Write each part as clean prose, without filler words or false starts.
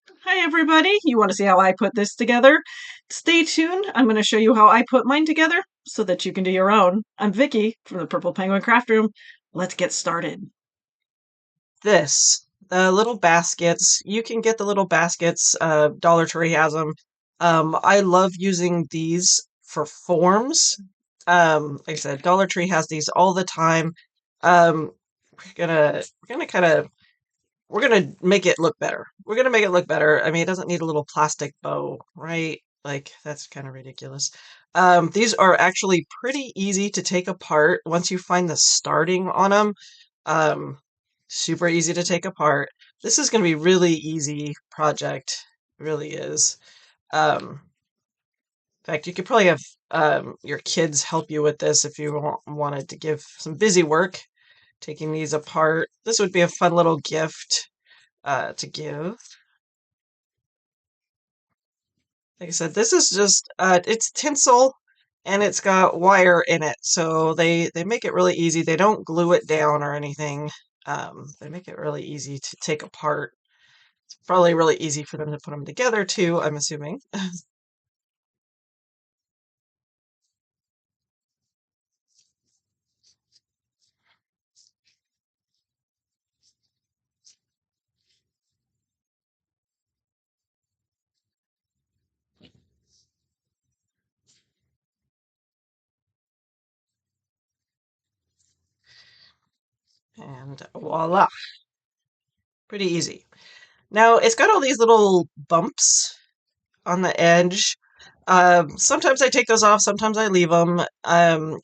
Hi everybody, you want to see how I put this together? Stay tuned, I'm going to show you how I put mine together so that you can do your own. I'm Vicky from the Purple Penguin Craft Room. Let's get started. The little baskets, you can get the little baskets, Dollar Tree has them. I love using these for forms. Like I said, Dollar Tree has these all the time. Um, we're gonna kind of we're gonna make it look better. We're gonna make it look better. I mean, it doesn't need a little plastic bow, right? Like, that's kind of ridiculous. These are actually pretty easy to take apart once you find the starting on them. Um, Super easy to take apart. This is gonna be really easy project. It really is. In fact, you could probably have your kids help you with this if you wanted to give some busy work taking these apart. This would be a fun little gift to give. Like I said, this is just it's tinsel and it's got wire in it, so they make it really easy. They don't glue it down or anything. They make it really easy to take apart. It's probably really easy for them to put them together too, I'm assuming. And voila, pretty easy. Now it's got all these little bumps on the edge. Sometimes I take those off, sometimes I leave them.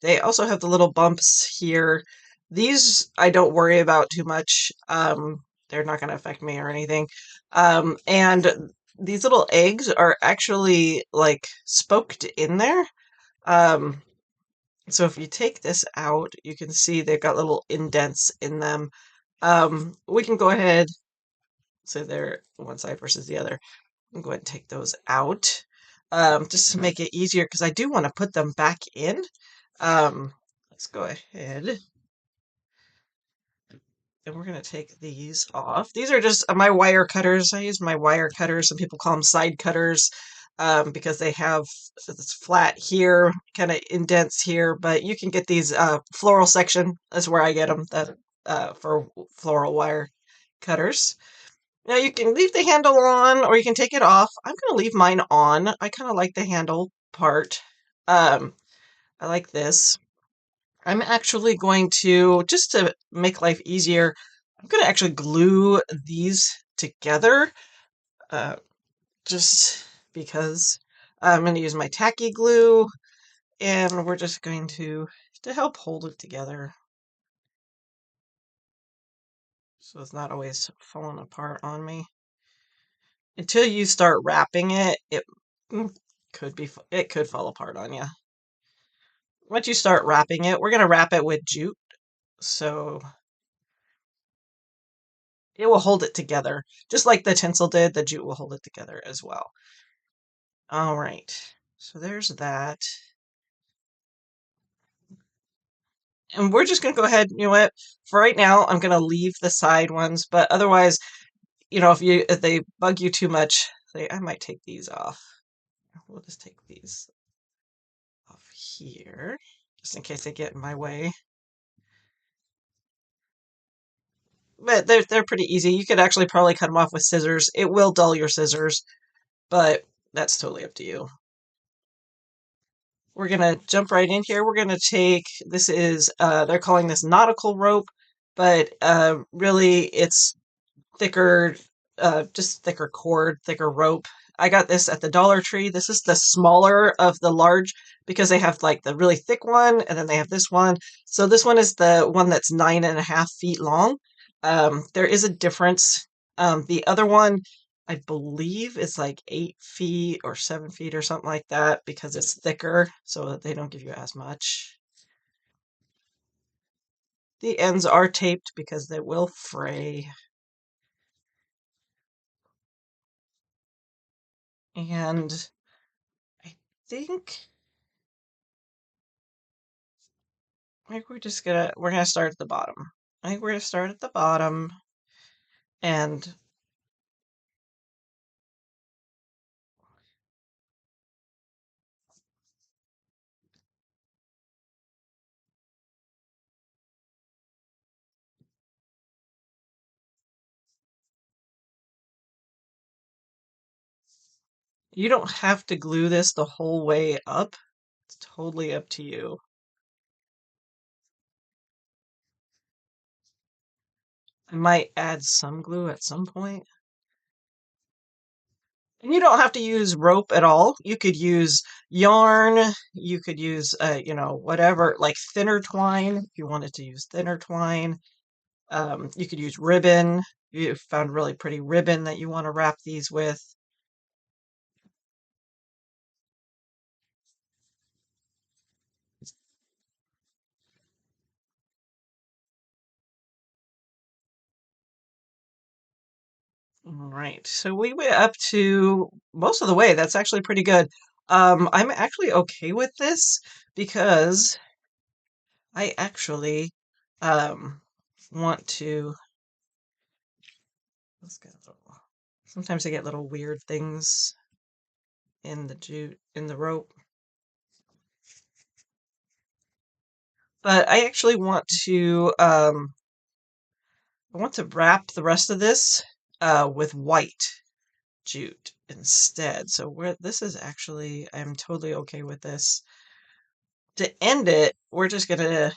They also have the little bumps here. These I don't worry about too much. They're not going to affect me or anything. And these little eggs are actually like spoked in there. Um, so if you take this out, you can see they've got little indents in them. We can go ahead, so they're one side versus the other. I'm going to take those out just to make it easier because I do want to put them back in. Let's go ahead and we're going to take these off. These are just my wire cutters. I use my wire cutters. Some people call them side cutters because they have this flat here, kind of indents here, but you can get these floral section. That's where I get them for floral wire cutters. Now you can leave the handle on or you can take it off. I'm going to leave mine on. I kind of like the handle part. Um, I like this. I'm actually going to, just to make life easier, I'm going to actually glue these together uh, just because I'm going to use my tacky glue and we're just going to help hold it together so it's not always falling apart on me. Until you start wrapping it, mm, it could fall apart on you. Once you start wrapping it, we're going to wrap it with jute, so it will hold it together. Just like the tinsel did, the jute will hold it together as well. All right, so there's that. And we're just going to go ahead, you know what, for right now, I'm going to leave the side ones, but otherwise, if they bug you too much, I might take these off. We'll just take these off here, just in case they get in my way. But they're pretty easy. You could actually probably cut them off with scissors. It will dull your scissors, but that's totally up to you. We're gonna jump right in here. We're gonna take, this is, they're calling this nautical rope, but really it's thicker, just thicker cord, thicker rope. I got this at the Dollar Tree. This is the smaller of the large because they have like the really thick one and then they have this one. So this one is the one that's 9.5 feet long. There is a difference. The other one, I believe, is like 8 feet or 7 feet or something like that because it's thicker, so they don't give you as much. The ends are taped because they will fray. And I think we're gonna start at the bottom. I think we're gonna start at the bottom and You don't have to glue this the whole way up. It's totally up to you. I might add some glue at some point. And you don't have to use rope at all. You could use yarn. You could use, whatever, like thinner twine, if you wanted to use thinner twine. You could use ribbon. You found really pretty ribbon that you want to wrap these with. All right, so we went up to most of the way. That's actually pretty good. I'm actually okay with this because I actually um, want to. Let's get a little. Sometimes I get little weird things in the jute in the rope, but I actually want to. I want to wrap the rest of this with white jute instead. So where this is actually, I'm totally okay with this. To end it, we're just gonna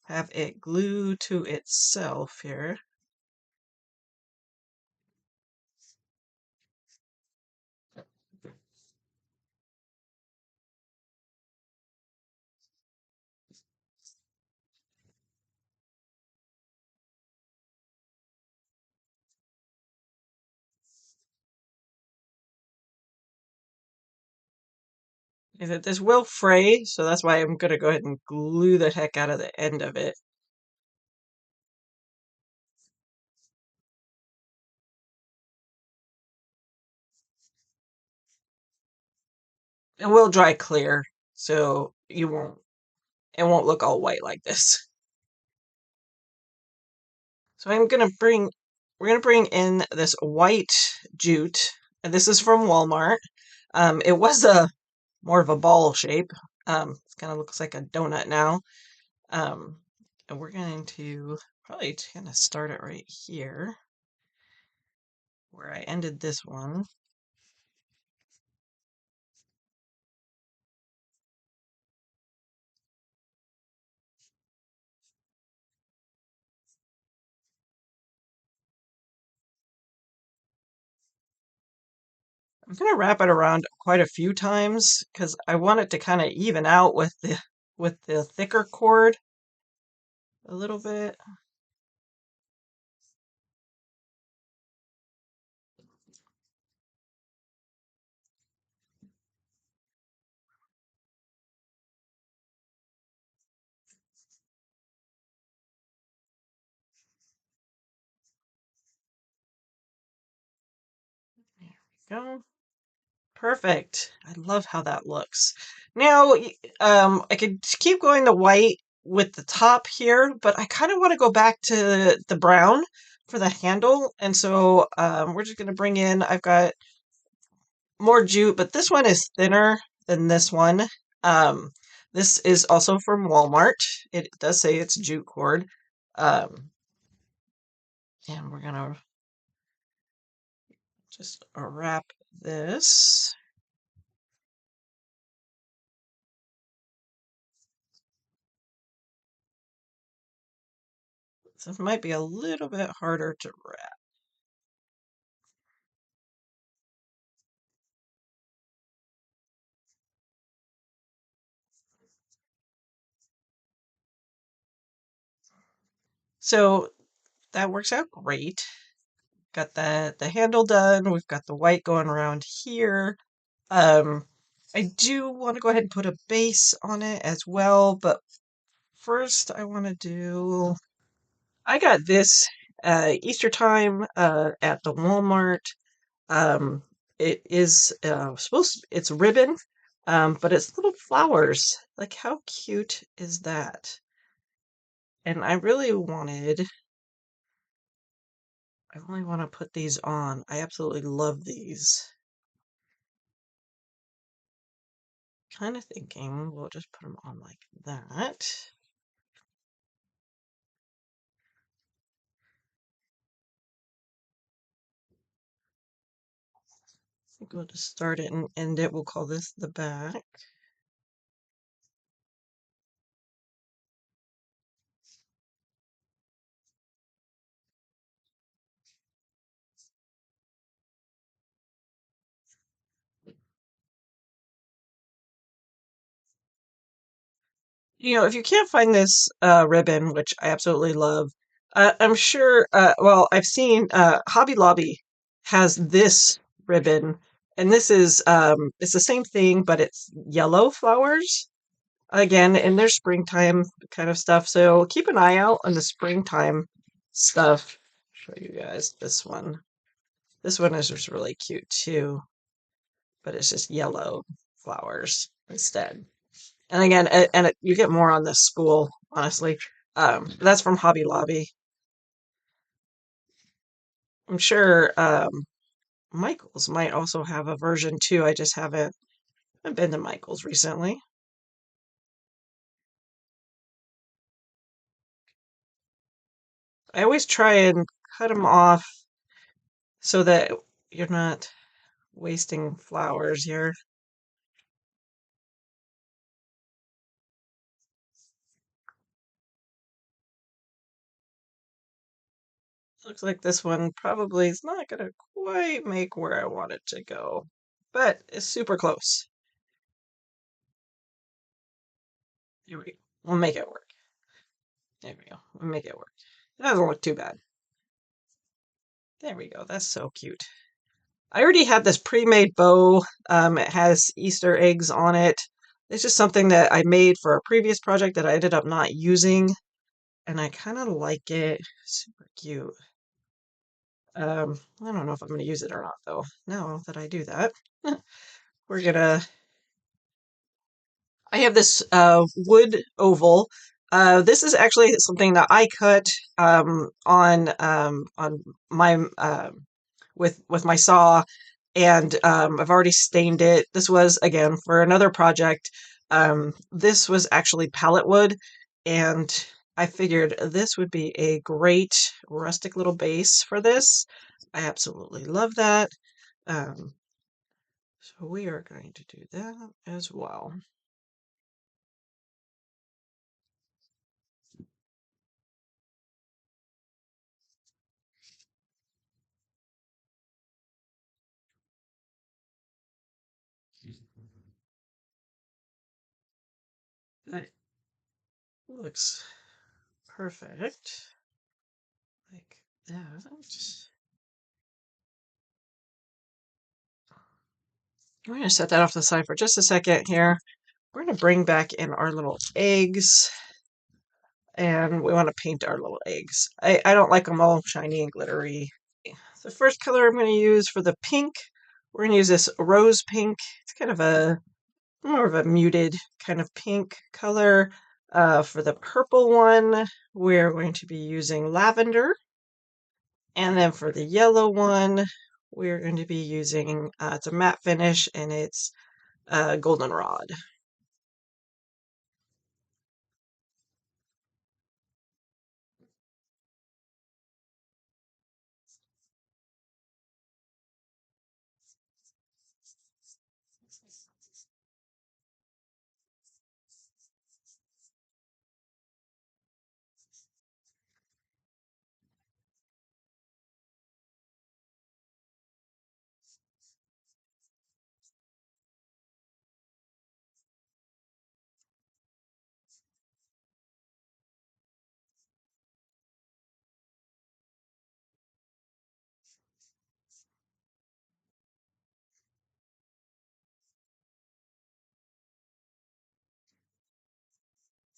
have it glue to itself here. This will fray, so that's why I'm gonna go ahead and glue the heck out of the end of it. It will dry clear, so it won't look all white like this. So we're gonna bring in this white jute, and this is from Walmart. It was a more of a ball shape. It kind of looks like a donut now. Um, and we're going to probably kind of start it right here where I ended this one. I'm going to wrap it around quite a few times because I want it to kind of even out with the thicker cord a little bit. There we go. Perfect. I love how that looks. Now, I could keep going the white with the top here, but I kind of want to go back to the brown for the handle. And so we're just going to bring in, I've got more jute, but this one is thinner than this one. Um, this is also from Walmart. It does say it's jute cord. Um, and we're going to just wrap this. This might be a little bit harder to wrap. So that works out great. Got the handle done. We've got the white going around here. Um, I do want to go ahead and put a base on it as well, but first I want to do. I got this Easter time at the Walmart. Um, it is it's ribbon, but it's little flowers. Like how cute is that? And I really want to put these on. I absolutely love these. Kind of thinking we'll just put them on like that. We'll just start it and end it. We'll call this the back. If you can't find this ribbon, which I absolutely love, I'm sure, well, I've seen Hobby Lobby has this ribbon, and this is, it's the same thing, but it's yellow flowers. Again, in their springtime kind of stuff. So keep an eye out on the springtime stuff. Show you guys this one. This one is just really cute too, but it's just yellow flowers instead. And again, you get more on this spool, honestly. That's from Hobby Lobby. I'm sure Michael's might also have a version too. I just haven't been to Michael's recently. I always try and cut them off so that you're not wasting flowers here. Looks like this one probably is not going to quite make where I want it to go, but it's super close. Here we go. We'll make it work. There we go. We'll make it work. It doesn't look too bad. There we go. That's so cute. I already had this pre-made bow. It has Easter eggs on it. It's just something that I made for a previous project that I ended up not using, and I kind of like it. Super cute. I don't know if I'm going to use it or not, though. Now that I do that, we're gonna I have this wood oval. This is actually something that I cut on my with my saw, and I've already stained it. This was again for another project. This was actually pallet wood, and I figured this would be a great rustic little base for this. I absolutely love that. Um, so we are going to do that as well. That looks perfect. Like that. We're going to set that off to the side for just a second here. We're going to bring back in our little eggs, and we want to paint our little eggs. I don't like them all shiny and glittery. The first color I'm going to use for the pink, we're going to use this rose pink. It's kind of a more of a muted kind of pink color. For the purple one, we're going to be using lavender. And then for the yellow one, we're going to be using, it's a matte finish, and it's goldenrod.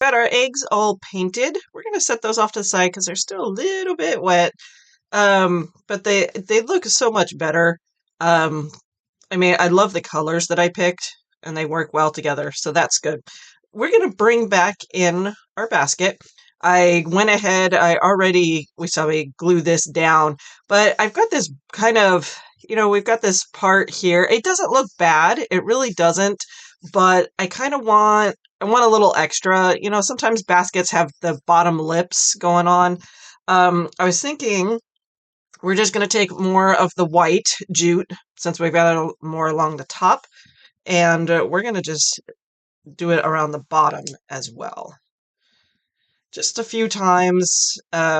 Got our eggs all painted. We're going to set those off to the side because they're still a little bit wet. But they look so much better. Um, I mean, I love the colors that I picked, and they work well together, so that's good. We're going to bring back in our basket. I went ahead, we saw me glue this down, but I've got this kind of, we've got this part here. It doesn't look bad. It really doesn't, but I want a little extra. Sometimes baskets have the bottom lips going on. I was thinking We're just going to take more of the white jute since we've got it more along the top, and we're going to just do it around the bottom as well. Just a few times,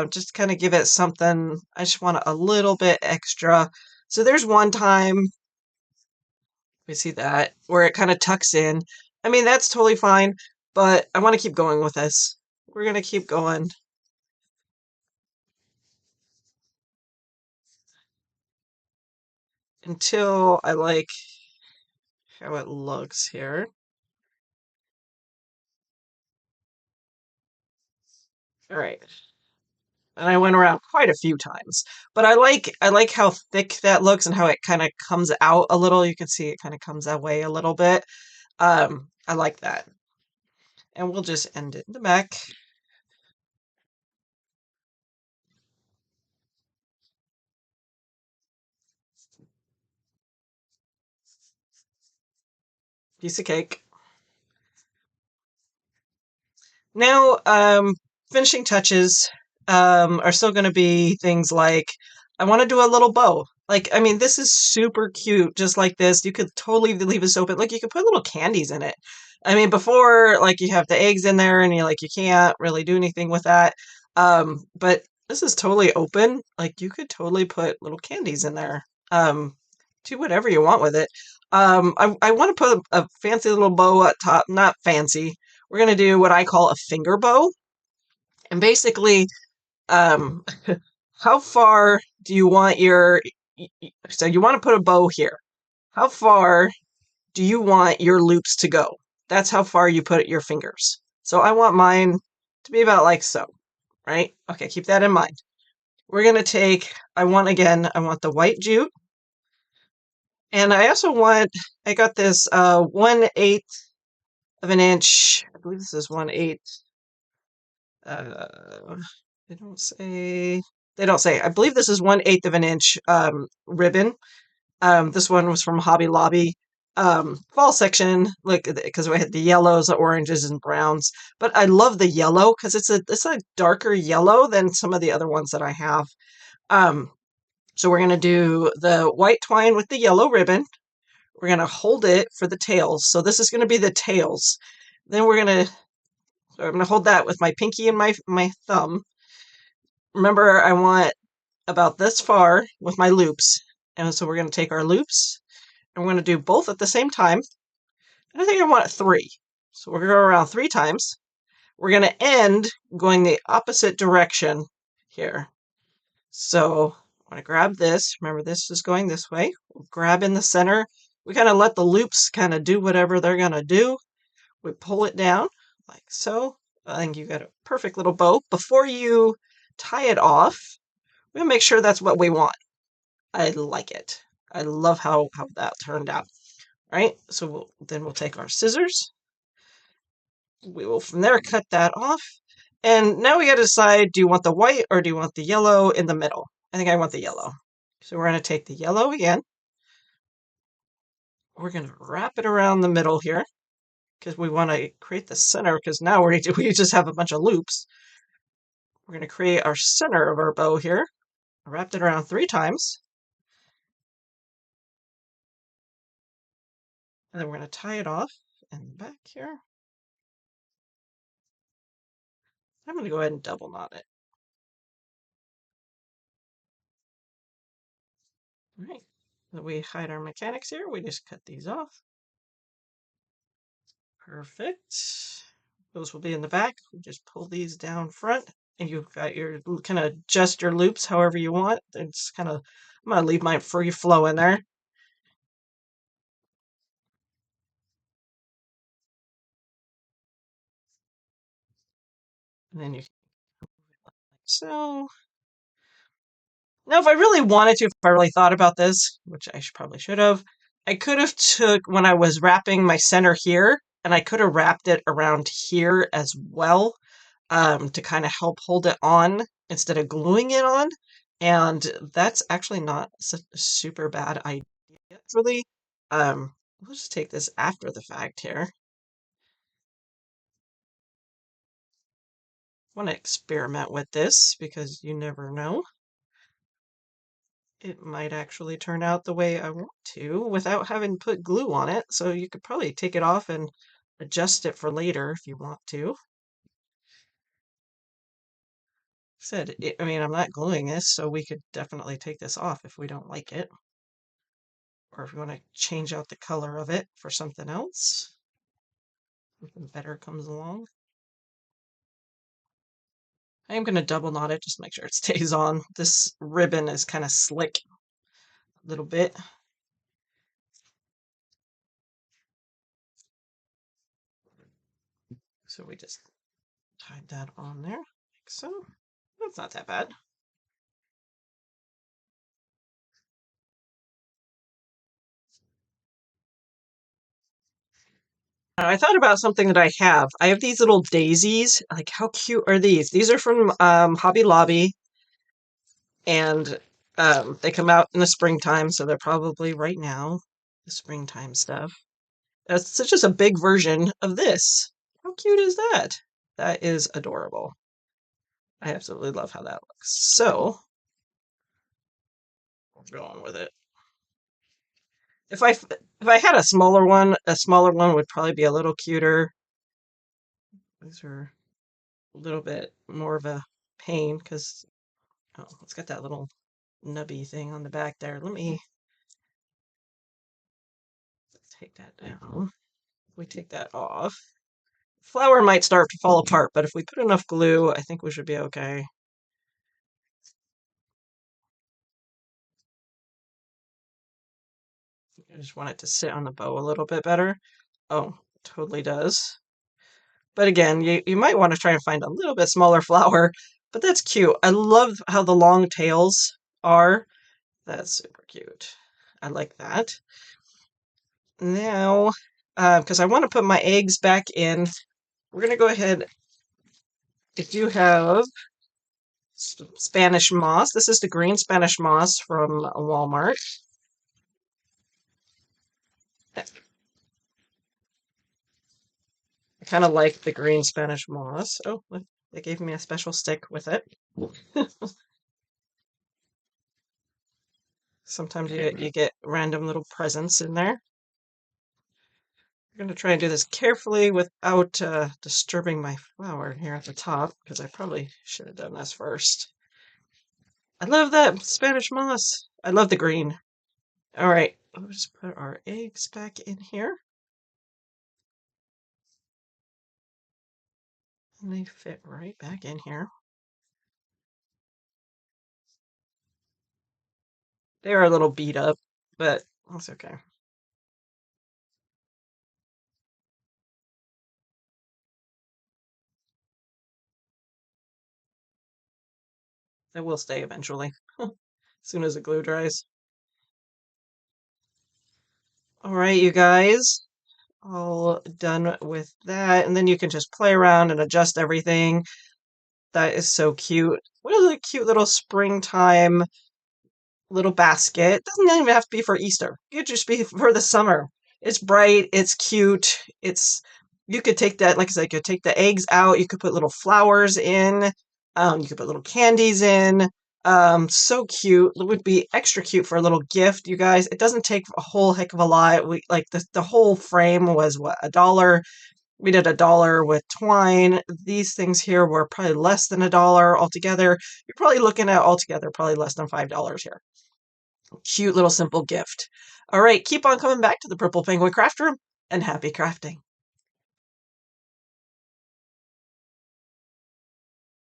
just kind of give it something. I just want a little bit extra. So there's one time, we see that, where it kind of tucks in. I mean, that's totally fine, but I want to keep going with this. We're going to keep going until I like how it looks here. All right. And I went around quite a few times. But I like how thick that looks and how it kind of comes out a little. You can see it kind of comes away a little bit. I like that. And we'll just end it in the back. Piece of cake. Now, finishing touches are still going to be things like I want to do a little bow. Like, I mean, this is super cute, just like this. You could totally leave this open. Like, you could put little candies in it. I mean, before, like, you have the eggs in there and you're like, you can't really do anything with that. But this is totally open. Like, you could totally put little candies in there. Do whatever you want with it. I want to put a fancy little bow at top. Not fancy, we're going to do what I call a finger bow. And basically, um, how far do you want so you want to put a bow here. How far do you want your loops to go? That's how far you put your fingers. So I want mine to be about like so, right? Okay, keep that in mind. We're going to take, I want the white jute. And I also I got this 1/8 of an inch. I believe this is 1/8. Uh, they don't say. They don't say. I believe this is 1/8 of an inch ribbon. This one was from Hobby Lobby. Fall section, like because we had the yellows, the oranges, and browns. But I love the yellow because it's a darker yellow than some of the other ones that I have. Um, so we're gonna do the white twine with the yellow ribbon. We're gonna hold it for the tails. So this is gonna be the tails. Then I'm gonna hold that with my pinky and my thumb. Remember, I want about this far with my loops. And so we're going to take our loops and we're going to do both at the same time. And I think I want 3. So we're going to go around 3 times. We're going to end going the opposite direction here. So I'm going to grab this. Remember, this is going this way. We'll grab in the center. We kind of let the loops kind of do whatever they're going to do. We pull it down like so. I think you got a perfect little bow. Before you tie it off, we'll make sure that's what we want. I like it. I love how that turned out. Right? So then we'll take our scissors. We will from there cut that off. And now we got to decide, do you want the white or do you want the yellow in the middle? I think I want the yellow. So we're going to take the yellow again. We're going to wrap it around the middle here because we want to create the center because now we just have a bunch of loops. We're going to create our center of our bow here. I wrapped it around 3 times. And then we're going to tie it off in the back here. I'm going to go ahead and double knot it. All right. So we hide our mechanics here. We just cut these off. Perfect. Those will be in the back. We just pull these down front, and you've got your kind of adjust your loops however you want. It's kind of I'm gonna leave my free flow in there. And then you so now if I really wanted to, if I really thought about this, which I probably should have, I could have took when I was wrapping my center here, and I could have wrapped it around here as well, to kind of help hold it on instead of gluing it on. And that's actually not a super bad idea, really. We'll just take this after the fact here. I want to experiment with this because you never know. it might actually turn out the way I want to without having put glue on it. So you could probably take it off and adjust it for later if you want to. I mean, I'm not gluing this, so we could definitely take this off if we don't like it. Or if you want to change out the color of it for something else. Something better comes along. I am going to double knot it just to make sure it stays on. This ribbon is kind of slick a little bit. So we just tied that on there, like so. That's not that bad. I thought about something that I have. I have these little daisies. Like, how cute are these? These are from Hobby Lobby, and they come out in the springtime, so they're probably right now, the springtime stuff. It's just a big version of this. How cute is that? That is adorable. I absolutely love how that looks. So, we're going with it. If I had a smaller one would probably be a little cuter. These are a little bit more of a pain because oh, it's got that little nubby thing on the back there. Let me take that down. We take that off. Flower might start to fall apart, but if we put enough glue, I think we should be okay. I just want it to sit on the bow a little bit better. Oh, totally does. But again, you might want to try and find a little bit smaller flower, but that's cute. I love how the long tails are. That's super cute. I like that. Now, because I want to put my eggs back in, we're going to go ahead. If you have Spanish moss, this is the green Spanish moss from Walmart. I kind of like the green Spanish moss. Oh, look, they gave me a special stick with it. Sometimes you get random little presents in there. I'm going to try and do this carefully without disturbing my flower here at the top, because I probably should have done this first. I love that Spanish moss. I love the green. All right, let's just put our eggs back in here. And they fit right back in here. They are a little beat up, but that's okay. They will stay eventually, as soon as the glue dries. All right, you guys, all done with that. And then you can just play around and adjust everything. That is so cute. What a cute little springtime little basket. It doesn't even have to be for Easter. It could just be for the summer. It's bright, it's cute. It's you could take that, like I said, you could take the eggs out, you could put little flowers in, you could put little candies in. So cute. It would be extra cute for a little gift, you guys. It doesn't take a whole heck of a lot. We like the whole frame was what, $1. We did $1 with twine. These things here were probably less than $1 altogether. You're probably looking at altogether probably less than $5 here. Cute little simple gift. All right, keep on coming back to the Purple Penguin Craft Room and happy crafting.